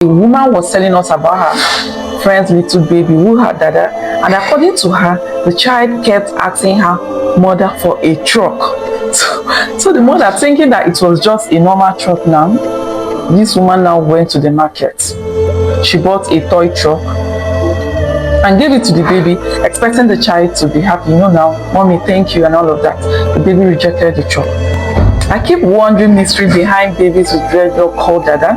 A woman was telling us about her friend's little baby who had Dada, and according to her, the child kept asking her mother for a truck. So the mother, thinking that it was just a normal truck now, this woman now went to the market. She bought a toy truck and gave it to the baby, expecting the child to be happy. Now, mommy, thank you, and all of that. The baby rejected the truck. I keep wondering mystery behind babies with dreadlock called Dada,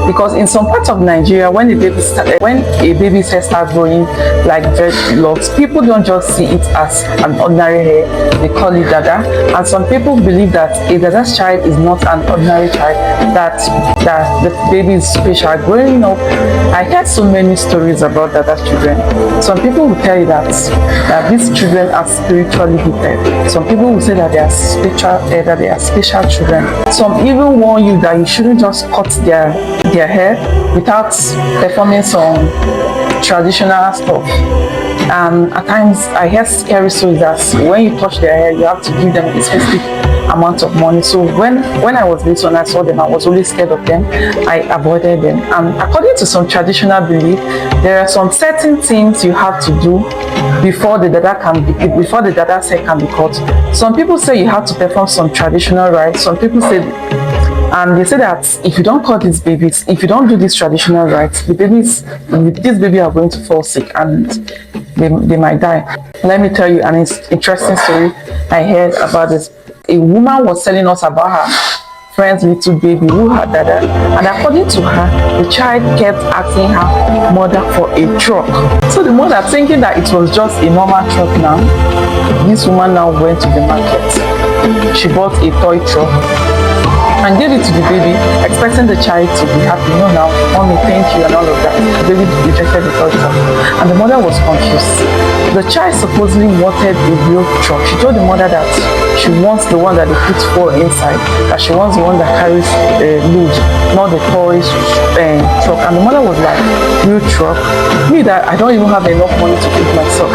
because in some parts of Nigeria, when a baby's hair starts growing like dreadlocks, people don't just see it as an ordinary hair; they call it Dada. And some people believe that a Dada's child is not an ordinary child; that the baby is special. Growing up, I heard so many stories about Dada's children. Some people will tell you that these children are spiritually gifted. Some people will say that they are special children. Some even warn you that you shouldn't just cut their hair without performing some traditional stuff. And at times I hear scary stories that when you touch their hair, you have to give them a specific amount of money. So when I was little and I saw them, I was always scared of them. I avoided them. And according to some traditional belief, there are some certain things you have to do before the Dada's hair can be cut. Some people say you have to perform some traditional rites. Some people say, and they say that if you don't cut these babies, if you don't do these traditional rites, this baby are going to fall sick and they might die. Let me tell you an interesting story I heard about this. A woman was telling us about her friend's little baby who had Dada, and according to her, the child kept asking her mother for a truck. So the mother, thinking that it was just a normal truck now, this woman now went to the market. She bought a toy truck and gave it to the baby, expecting the child to be happy. Now, mommy, thank you, and all of that. The baby rejected the toy truck, and the mother was confused. The child supposedly wanted a real truck. She told the mother that she wants the one that they put four inside, that she wants the one that carries load, not the toy truck. And the mother was like, real truck? Me, that I don't even have enough money to feed myself.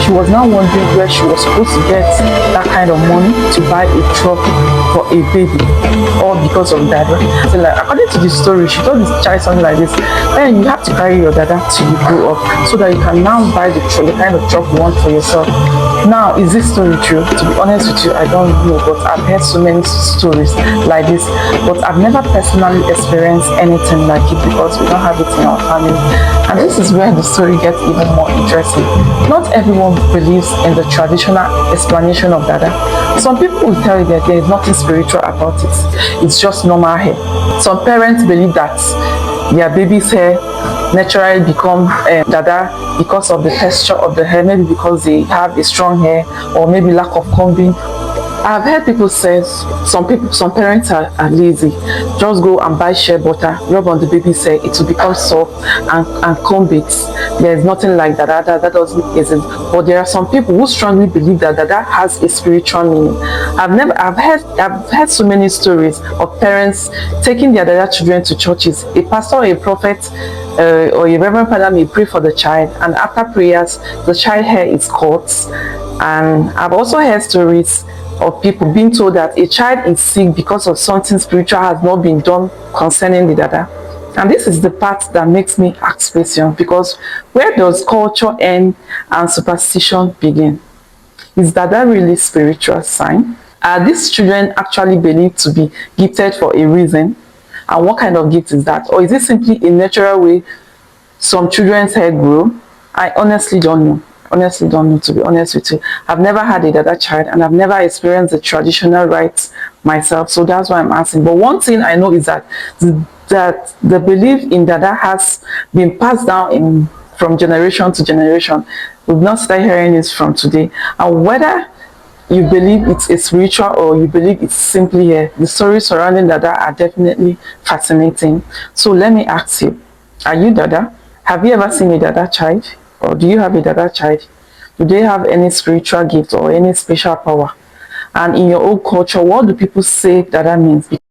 She was now wondering where she was supposed to get that kind of money to buy a truck for a baby, all because of Dada. So like, according to the story, she told this child something like this: "Then you have to carry your Dada till you grow up, so that you can now buy the kind of truck you want for yourself." Now, is this story true? To be honest with you, I don't know, but I've heard so many stories like this, but I've never personally experienced anything like it because we don't have it in our family. And this is where the story gets even more interesting. Not everyone believes in the traditional explanation of Dada. Some people will tell you that there is nothing spiritual about it. It's just normal hair. Some parents believe that their baby's hair naturally become Dada because of the texture of the hair, maybe because they have a strong hair, or maybe lack of combing. I've heard people say some parents are lazy. Just go and buy shea butter, rub on the baby's hair, it will become soft and comb it. There is nothing like that. That doesn't exist. But there are some people who strongly believe that Dada has a spiritual meaning. I've heard so many stories of parents taking their Dada children to churches. A pastor or a prophet or a reverend father may pray for the child, and after prayers, the child hair is cut. And I've also heard stories of people being told that a child is sick because of something spiritual has not been done concerning the Dada. And this is the part that makes me ask questions, because where does culture end and superstition begin? Is Dada really spiritual sign? Are these children actually believed to be gifted for a reason? And what kind of gift is that? Or is it simply a natural way some children's hair grow? I honestly don't know. To be honest with you. I've never had a Dada child, and I've never experienced the traditional rites myself, so that's why I'm asking. But one thing I know is that the belief in Dada has been passed down from generation to generation. We've not started hearing this from today. And whether you believe it's a spiritual or you believe it's simply here, the stories surrounding Dada are definitely fascinating. So let me ask you, are you Dada? Have you ever seen a Dada child? Or do you have a Dada child? Do they have any spiritual gift or any special power? And in your own culture, what do people say Dada means?